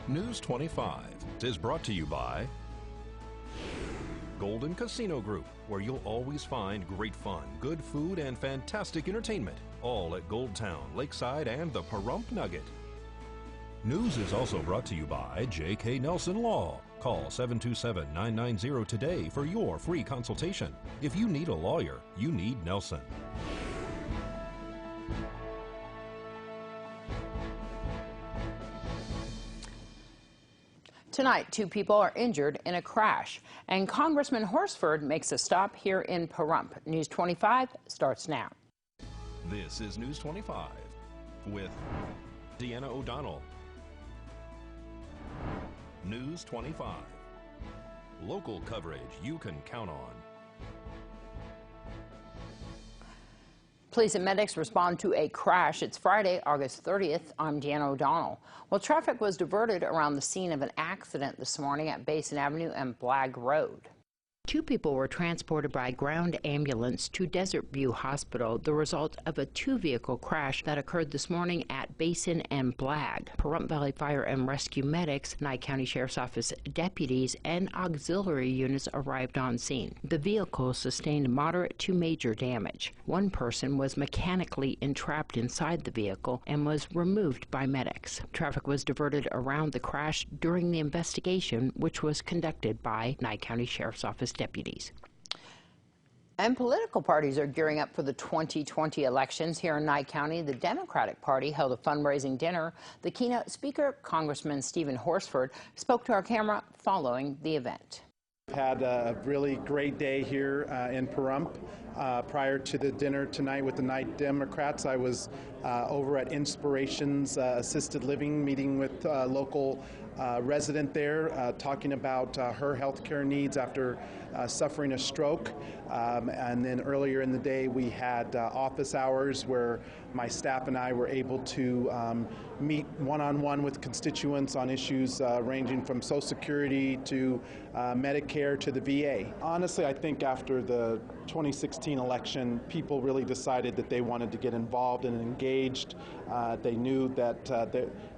News 25 is brought to you by Golden Casino Group, where you'll always find great fun, good food, and fantastic entertainment, all at Gold Town, Lakeside, and the Pahrump Nugget. News is also brought to you by J.K. Nelson Law. Call 727-990 today for your free consultation. If you need a lawyer, you need Nelson. Tonight, 2 people are injured in a crash, and Congressman Horsford makes a stop here in Pahrump. News 25 starts now. This is News 25 with Deanna O'Donnell. News 25. Local coverage you can count on. Police and medics respond to a crash. It's Friday, August 30th. I'm Deanna O'Donnell. Well, traffic was diverted around the scene of an accident this morning at Basin Avenue and Blagg Road. 2 people were transported by ground ambulance to Desert View Hospital, the result of a 2-vehicle crash that occurred this morning at Basin and Blagg. Pahrump Valley Fire and Rescue medics, Nye County Sheriff's Office deputies, and auxiliary units arrived on scene. The vehicle sustained moderate to major damage. 1 person was mechanically entrapped inside the vehicle and was removed by medics. Traffic was diverted around the crash during the investigation, which was conducted by Nye County Sheriff's Office deputies. And political parties are gearing up for the 2020 elections here in Nye County. The Democratic Party held a fundraising dinner. The keynote speaker, Congressman Stephen Horsford, spoke to our camera following the event. Had a really great day here in Pahrump. Prior to the dinner tonight with the Night Democrats, I was over at Inspirations Assisted Living, meeting with a local resident there, talking about her health care needs after suffering a stroke. And then earlier in the day, we had office hours where my staff and I were able to meet one-on-one with constituents on issues ranging from Social Security to Medicare to the VA. Honestly, I think after the 2016 election, people really decided that they wanted to get involved and engaged. They knew that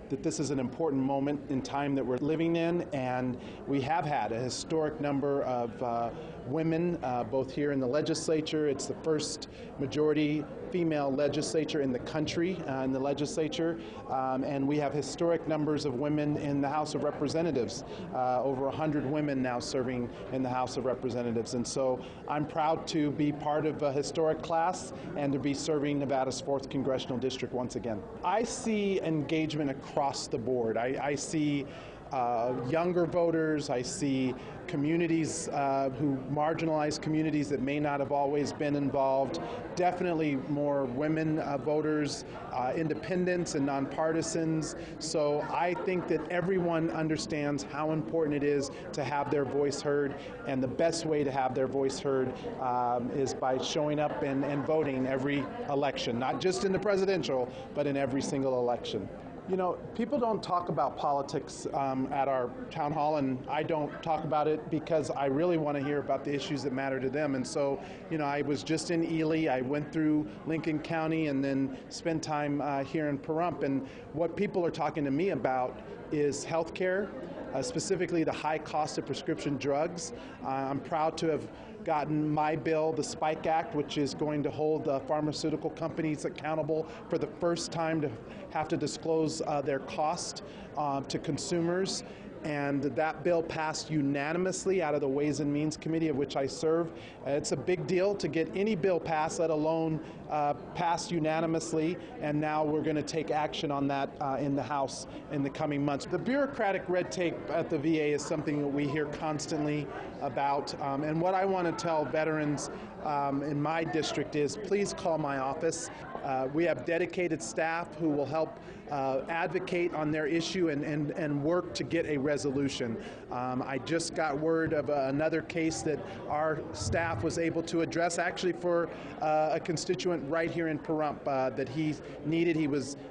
that this is an important moment in time that we're living in, and we have had a historic number of women, both here in the legislature. It's the first majority female legislature in the country, in the legislature, and we have historic numbers of women in the House of Representatives, over 100 women now serving in the House of Representatives. And so I'm proud to be part of a historic class and to be serving Nevada's 4th Congressional District once again. I see engagement across the board. I see younger voters, I see communities marginalized communities that may not have always been involved, definitely more women voters, independents and nonpartisans. So I think that everyone understands how important it is to have their voice heard, and the best way to have their voice heard is by showing up and voting every election, not just in the presidential, but in every single election. You know, people don't talk about politics at our town hall, and I don't talk about it because I really want to hear about the issues that matter to them. And so, you know, I was just in Ely, I went through Lincoln County, and then spent time here in Pahrump. And what people are talking to me about is health care, specifically the high cost of prescription drugs. I'm proud to have gotten my bill, the Spike Act, which is going to hold pharmaceutical companies accountable for the first time to have to disclose their cost to consumers. And that bill passed unanimously out of the Ways and Means Committee, of which I serve. It's a big deal to get any bill passed, let alone passed unanimously, and now we're going to take action on that in the House in the coming months. The bureaucratic red tape at the VA is something that we hear constantly about, and what I want to tell veterans in my district is please call my office. We have dedicated staff who will help advocate on their issue and work to get a resolution. I just got word of another case that our staff was able to address, actually for a constituent right here in Pahrump that he needed.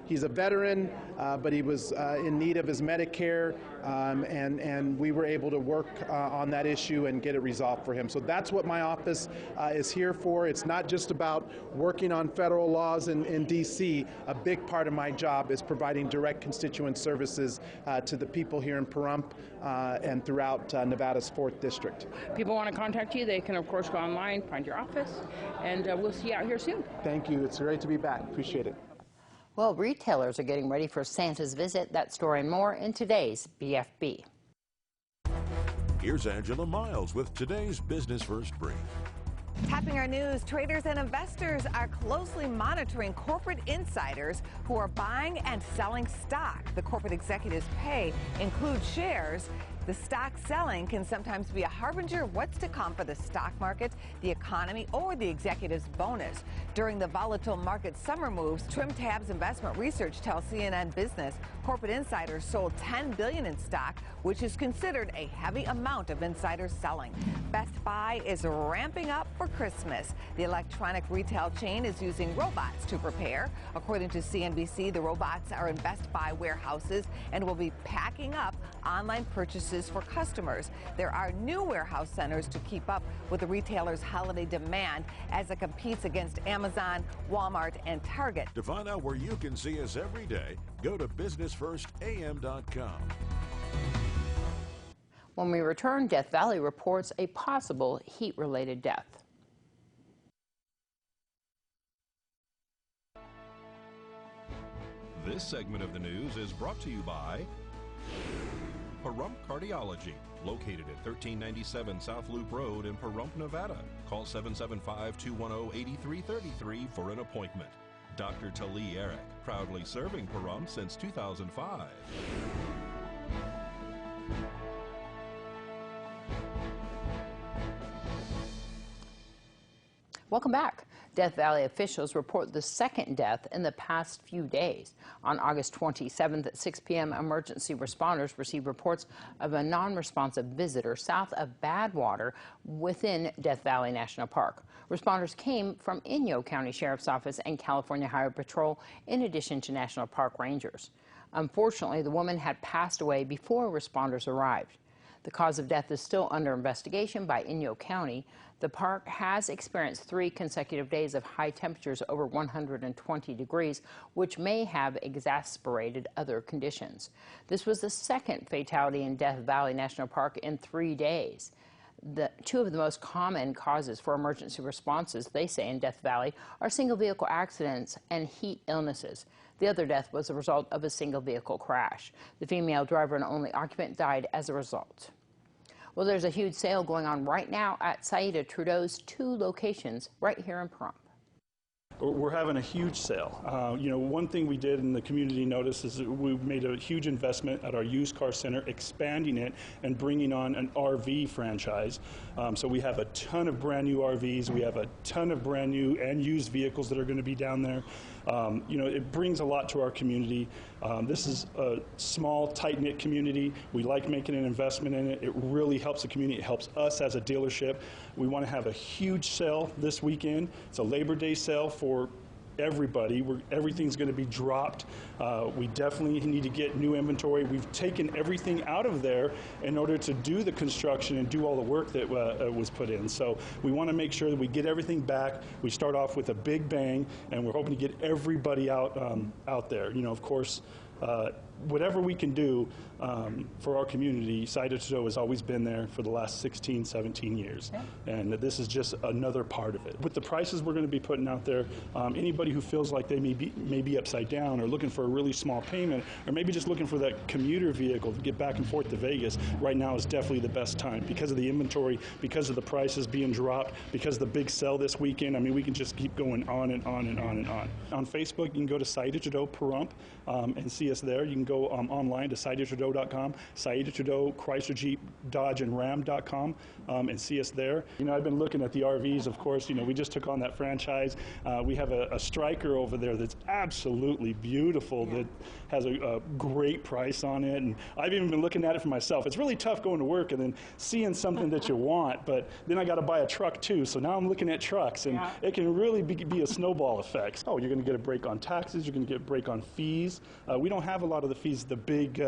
He's a veteran, but he was in need of his Medicare, and we were able to work on that issue and get it resolved for him. So that's what my office is here for. It's not just about working on federal laws. was in D.C., a big part of my job is providing direct constituent services to the people here in Pahrump and throughout Nevada's 4th District. People want to contact you, they can of course go online, find your office, and we'll see you out here soon. Thank you. It's great to be back. Appreciate it. Well, retailers are getting ready for Santa's visit. That story and more in today's BFB. Here's Angela Miles with today's Business First Brief. Tapping our news, traders and investors are closely monitoring corporate insiders who are buying and selling stock. The corporate executives' pay includes shares. The stock selling can sometimes be a harbinger of what's to come for the stock market, the economy, or the executive's bonus. During the volatile market summer moves, Trim Tabs Investment Research tells CNN Business corporate insiders sold $10 billion in stock, which is considered a heavy amount of insider selling. Best Buy is ramping up for Christmas. The electronic retail chain is using robots to prepare. According to CNBC, the robots are in Best Buy warehouses and will be packing up online purchases for customers. There are new warehouse centers to keep up with the retailer's holiday demand as it competes against Amazon, Walmart, and Target. To find out where you can see us every day, go to businessfirstam.com. When we return, Death Valley reports a possible heat-related death. This segment of the news is brought to you by Pahrump Cardiology, located at 1397 South Loop Road in Pahrump, Nevada. Call 775-210-8333 for an appointment. Dr. Tali Eric, proudly serving Pahrump since 2005. Welcome back. Death Valley officials report the second death in the past few days. On August 27th at 6 p.m., emergency responders received reports of a non-responsive visitor south of Badwater within Death Valley National Park. Responders came from Inyo County Sheriff's Office and California Highway Patrol, in addition to National Park Rangers. Unfortunately, the woman had passed away before responders arrived. The cause of death is still under investigation by Inyo County. The park has experienced 3 consecutive days of high temperatures over 120 degrees, which may have exacerbated other conditions. This was the second fatality in Death Valley National Park in 3 days. Two of the most common causes for emergency responses, they say, in Death Valley are single vehicle accidents and heat illnesses. The other death was a result of a single vehicle crash. The female driver and only occupant died as a result. Well, there's a huge sale going on right now at Saida Trudeau's 2 locations right here in Pahrump. We're having a huge sale. One thing we did in the community notice is that we made a huge investment at our used car center, expanding it and bringing on an RV franchise. So we have a ton of brand new RVs. We have a ton of brand new and used vehicles that are going to be down there. It brings a lot to our community. This is a small, tight-knit community. We like making an investment in it. It really helps the community. It helps us as a dealership. We want to have a huge sale this weekend. It's a Labor Day sale for everybody. Everything's going to be dropped. We definitely need to get new inventory. We've taken everything out of there in order to do the construction and do all the work that was put in. So we want to make sure that we get everything back. We start off with a big bang, and we're hoping to get everybody out there. Of course, whatever we can do for our community, Saida Trudeau has always been there for the last 16, 17 years. And this is just another part of it. With the prices we're going to be putting out there, anybody who feels like they may be upside down or looking for a really small payment, or maybe just looking for that commuter vehicle to get back and forth to Vegas, right now is definitely the best time because of the inventory, because of the prices being dropped, because of the big sale this weekend. I mean, we can just keep going on and on and on and on. On Facebook, you can go to Saida Trudeau Pahrump and see us there. You can go online to SaidaTrudeau.com, Saida Trudeau, Chrysler, Jeep, Dodge, and Ram.com, and see us there. I've been looking at the RVs, of course. We just took on that franchise. We have a Striker over there that's absolutely beautiful, that has a great price on it, and I've even been looking at it for myself. It's really tough going to work and then seeing something that you want, but then I got to buy a truck too, so now I'm looking at trucks, and it can really be a snowball effect. Oh, you're going to get a break on taxes, you're going to get a break on fees. We don't don't have a lot of the fees the big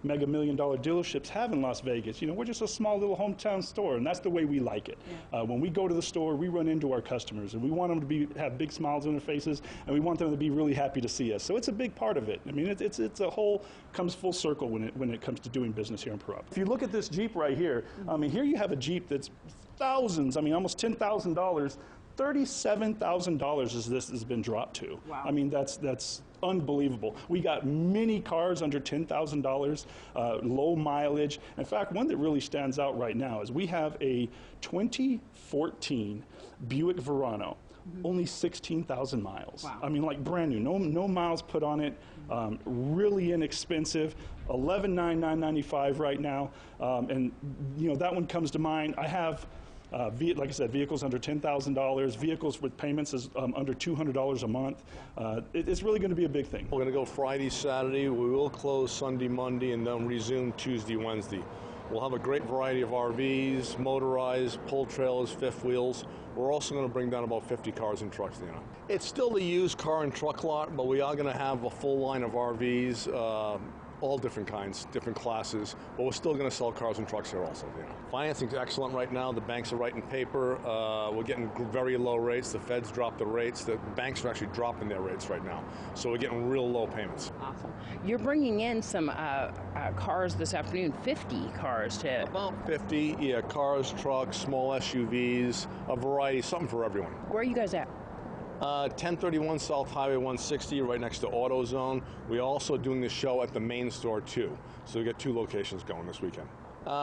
mega million-dollar dealerships have in Las Vegas. You know, we're just a small little hometown store, and that's the way we like it. When we go to the store, we run into our customers, and we want them to have big smiles on their faces, and we want them to be really happy to see us. So it's a big part of it. I mean, it's a whole, comes full circle when it comes to doing business here in Pahrump. If you look at this Jeep right here, I mean, here you have a Jeep that's thousands, I mean, almost $10,000. $37,000 as this has been dropped to. Wow. I mean, that's unbelievable. We got many cars under $10,000, low mileage. In fact, one that really stands out right now is we have a 2014 Buick Verano, only 16,000 miles. Wow. I mean, like brand new, no miles put on it, really inexpensive, $11,995 right now, and you know, that one comes to mind. I have like I said, vehicles under $10,000, vehicles with payments is under $200 a month. It's really going to be a big thing. We're going to go Friday, Saturday. We will close Sunday, Monday, and then resume Tuesday, Wednesday. We'll have a great variety of RVs, motorized, pull trailers, fifth wheels. We're also going to bring down about 50 cars and trucks, Deanna. It's still the used car and truck lot, but we are going to have a full line of RVs. All different kinds, different classes, but we're still going to sell cars and trucks here also. You know. Financing's excellent right now. The banks are writing paper. We're getting very low rates. The Feds dropped the rates. The banks are actually dropping their rates right now. So we're getting real low payments. Awesome. You're bringing in some cars this afternoon, 50 cars to... About 50, yeah, cars, trucks, small SUVs, a variety, something for everyone. Where are you guys at? 1031 South Highway 160, right next to AutoZone. We're also doing the show at the main store too. So we got 2 locations going this weekend.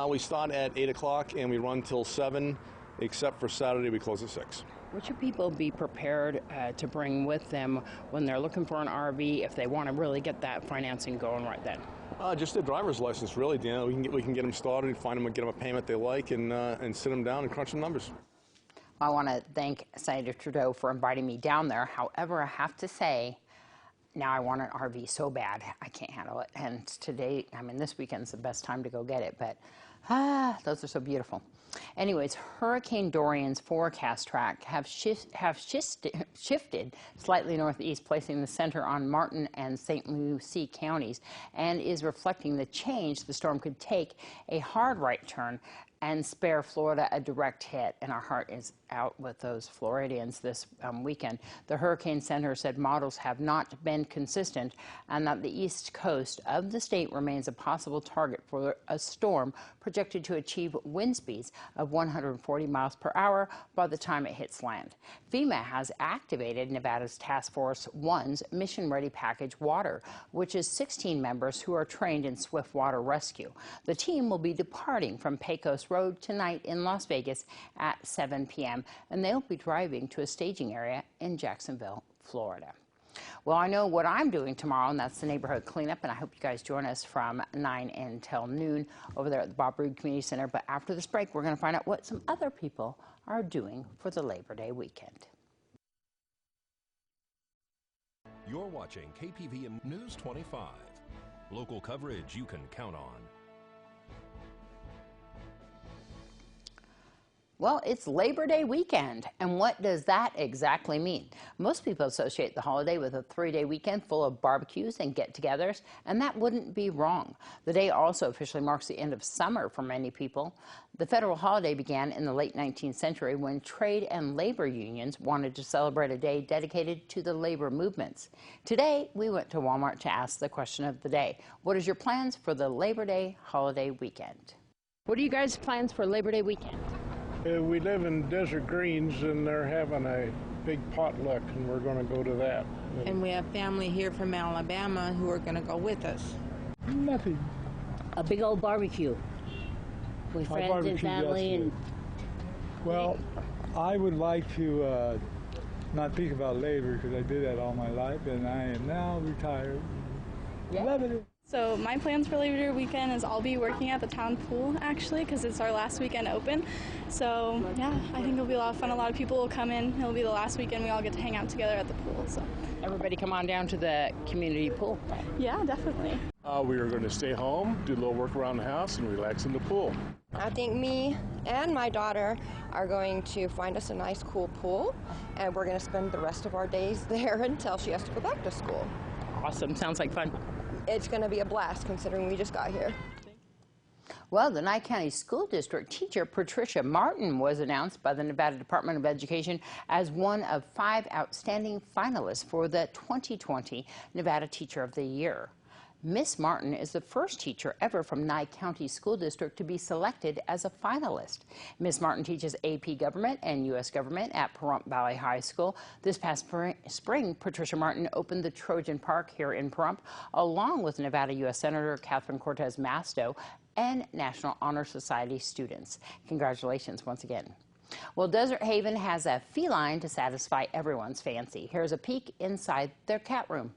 We start at 8 o'clock and we run till 7, except for Saturday we close at 6. What should people be prepared to bring with them when they're looking for an RV if they want to really get that financing going right then? Just their driver's license, really, Dan. We can get them started, find them and get them a payment they like, and sit them down and crunch some numbers. I want to thank Senator Trudeau for inviting me down there. However, I have to say, now I want an RV so bad, I can't handle it. And today, I mean, this weekend's the best time to go get it, but those are so beautiful. Anyways, Hurricane Dorian's forecast track have shifted slightly northeast, placing the center on Martin and St. Lucie counties, and is reflecting the change the storm could take a hard right turn and spare Florida a direct hit. And our heart is out with those Floridians this weekend. The Hurricane Center said models have not been consistent and that the east coast of the state remains a possible target for a storm projected to achieve wind speeds of 140 miles per hour by the time it hits land. FEMA has activated Nevada's Task Force 1's Mission Ready Package Water, which is 16 members who are trained in swift water rescue. The team will be departing from Pecos Road tonight in Las Vegas at 7 p.m. and they'll be driving to a staging area in Jacksonville, Florida. Well, I know what I'm doing tomorrow, and that's the neighborhood cleanup, and I hope you guys join us from 9 until noon over there at the Bob Roode Community Center. But after this break, we're going to find out what some other people are doing for the Labor Day weekend. You're watching KPVM News 25. Local coverage you can count on. Well, it's Labor Day weekend, and what does that exactly mean? Most people associate the holiday with a 3-day weekend full of barbecues and get-togethers, and that wouldn't be wrong. The day also officially marks the end of summer for many people. The federal holiday began in the late 19th century when trade and labor unions wanted to celebrate a day dedicated to the labor movements. Today, we went to Walmart to ask the question of the day. What is your plans for the Labor Day holiday weekend? What are you guys' plans for Labor Day weekend? We live in Desert Greens, and they're having a big potluck, and we're going to go to that. And we have family here from Alabama who are going to go with us. Nothing. A big old barbecue with friends and family. And well, I would like to not think about labor because I did that all my life, and I am now retired. Yeah. Love it. So my plans for Labor Day weekend is I'll be working at the town pool, actually, because it's our last weekend open. So yeah, I think it'll be a lot of fun. A lot of people will come in. It'll be the last weekend we all get to hang out together at the pool. So Everybody come on down to the community pool. yeah, definitely. We are going to stay home, do a little work around the house, and relax in the pool. I think me and my daughter are going to find us a nice, cool pool, and we're going to spend the rest of our days there until she has to go back to school. Awesome. Sounds like fun. it's going to be a blast considering we just got here. Well, the Nye County School District teacher Patricia Martin was announced by the Nevada Department of Education as one of 5 outstanding finalists for the 2020 Nevada Teacher of the Year. Miss Martin is the first teacher ever from Nye County School District to be selected as a finalist. Miss Martin teaches AP Government and U.S. Government at Pahrump Valley High School. This past spring, Patricia Martin opened the Trojan Park here in Pahrump, along with Nevada U.S. Senator Catherine Cortez Masto and National Honor Society students. Congratulations once again. Well, Desert Haven has a feline to satisfy everyone's fancy. Here's a peek inside their cat room.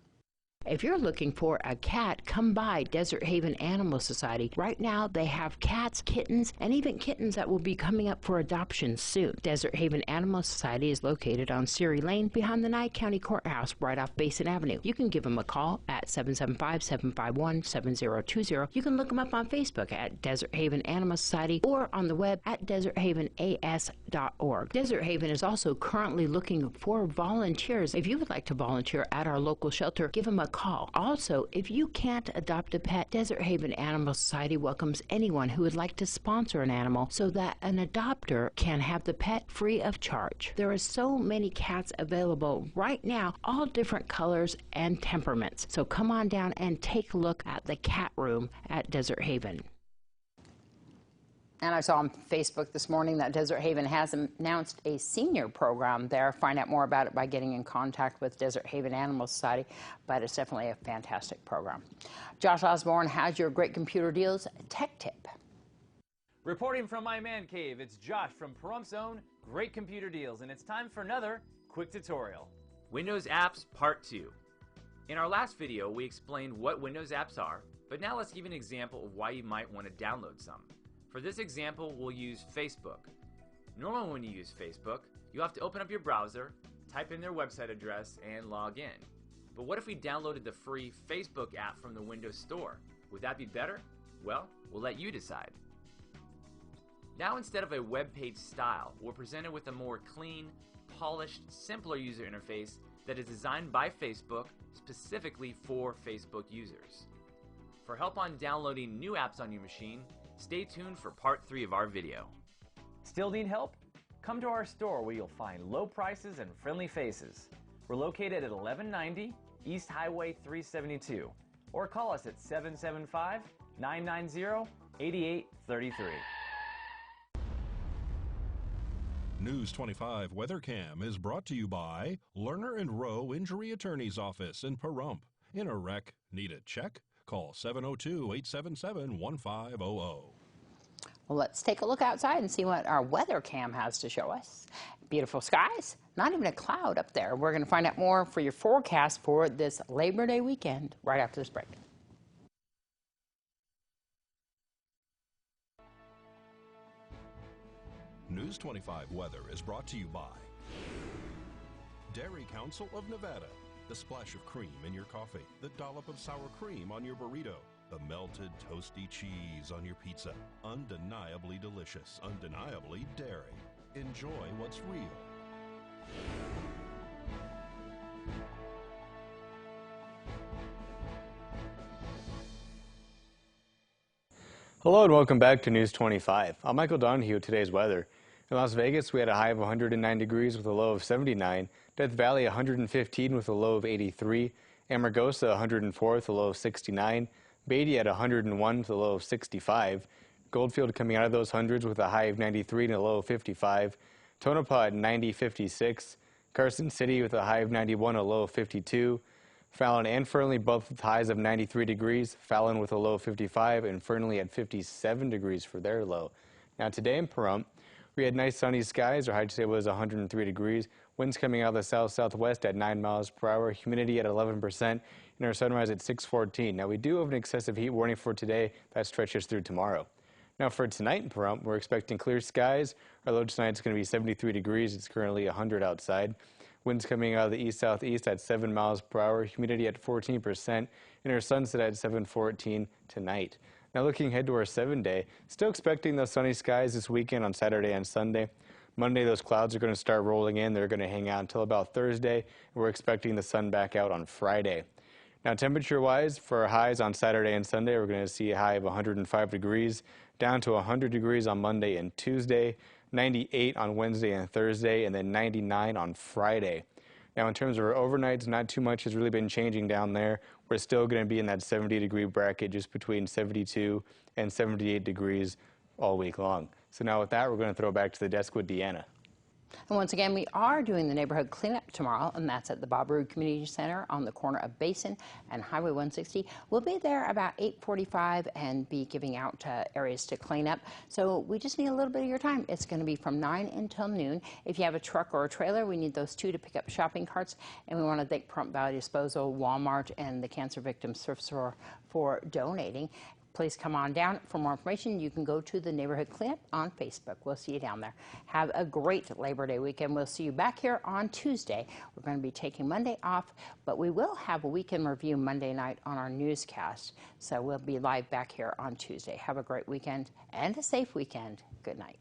If you're looking for a cat, come by Desert Haven Animal Society. Right now, they have cats, kittens, and even kittens that will be coming up for adoption soon. Desert Haven Animal Society is located on Seary Lane behind the Nye County Courthouse right off Basin Avenue. You can give them a call at 775-751-7020. You can look them up on Facebook at Desert Haven Animal Society or on the web at deserthavenas.org. Desert Haven is also currently looking for volunteers. If you would like to volunteer at our local shelter, give them a call. Also, if you can't adopt a pet, Desert Haven Animal Society welcomes anyone who would like to sponsor an animal so that an adopter can have the pet free of charge. There are so many cats available right now, all different colors and temperaments. So come on down and take a look at the cat room at Desert Haven. And I saw on Facebook this morning that Desert Haven has announced a senior program there. Find out more about it by getting in contact with Desert Haven Animal Society, but it's definitely a fantastic program. Josh Osborne has your Great Computer Deals Tech Tip. Reporting from my man cave, it's Josh from Parump's own Great Computer Deals, and it's time for another quick tutorial. Windows Apps Part 2. In our last video, we explained what Windows apps are, but now let's give an example of why you might want to download some. For this example, we'll use Facebook. Normally when you use Facebook, you have to open up your browser, type in their website address, and log in. But what if we downloaded the free Facebook app from the Windows Store? Would that be better? Well, we'll let you decide. Now instead of a web page style, we're presented with a more clean, polished, simpler user interface that is designed by Facebook specifically for Facebook users. For help on downloading new apps on your machine, stay tuned for part 3 of our video. Still need help? Come to our store where you'll find low prices and friendly faces. We're located at 1190 East Highway 372, or call us at 775-990-8833. News 25 WeatherCam is brought to you by Lerner and Rowe Injury Attorney's Office in Pahrump. In a wreck, need a check? Call 702-877-1500. Well, let's take a look outside and see what our weather cam has to show us. Beautiful skies, not even a cloud up there. We're going to find out more for your forecast for this Labor Day weekend right after this break. News 25 weather is brought to you by Dairy Council of Nevada. The splash of cream in your coffee, the dollop of sour cream on your burrito, the melted toasty cheese on your pizza. Undeniably delicious, undeniably dairy. Enjoy what's real. Hello and welcome back to News 25. I'm Michael Donohue with today's weather. In Las Vegas, we had a high of 109 degrees with a low of 79. Death Valley, 115 with a low of 83. Amargosa, 104 with a low of 69. Beatty at 101 with a low of 65. Goldfield coming out of those hundreds with a high of 93 and a low of 55. Tonopah at 90, 56. Carson City with a high of 91, a low of 52. Fallon and Fernley both with highs of 93 degrees. Fallon with a low of 55 and Fernley at 57 degrees for their low. Now today in Pahrump, we had nice sunny skies. Our high today was 103 degrees. Winds coming out of the south-southwest at 9 miles per hour. Humidity at 11%. And our sunrise at 6:14. Now we do have an excessive heat warning for today. That stretches through tomorrow. Now for tonight in Pahrump, we're expecting clear skies. Our low tonight is going to be 73 degrees. It's currently 100 outside. Winds coming out of the east-southeast at 7 miles per hour. Humidity at 14%. And our sunset at 7:14 tonight. Now looking ahead to our 7-day, still expecting those sunny skies this weekend on Saturday and Sunday. Monday, those clouds are going to start rolling in. They're going to hang out until about Thursday. And we're expecting the sun back out on Friday. Now, temperature-wise, for our highs on Saturday and Sunday, we're going to see a high of 105 degrees, down to 100 degrees on Monday and Tuesday, 98 on Wednesday and Thursday, and then 99 on Friday. Now, in terms of our overnights, not too much has really been changing down there. We're still going to be in that 70-degree bracket, just between 72 and 78 degrees all week long. So now with that, we're going to throw it back to the desk with Deanna. And once again, we are doing the neighborhood cleanup tomorrow, and that's at the Bob Roode Community Center on the corner of Basin and Highway 160. We'll be there about 8:45 and be giving out areas to clean up. So we just need a little bit of your time. It's going to be from 9 until noon. If you have a truck or a trailer, we need those two to pick up shopping carts. And we want to thank Pahrump Valley Disposal, Walmart, and the Cancer Victims Thrift Store for donating. Please come on down. For more information, you can go to the Neighborhood Cleanup on Facebook. We'll see you down there. Have a great Labor Day weekend. We'll see you back here on Tuesday. We're going to be taking Monday off, but we will have a weekend review Monday night on our newscast. So we'll be live back here on Tuesday. Have a great weekend and a safe weekend. Good night.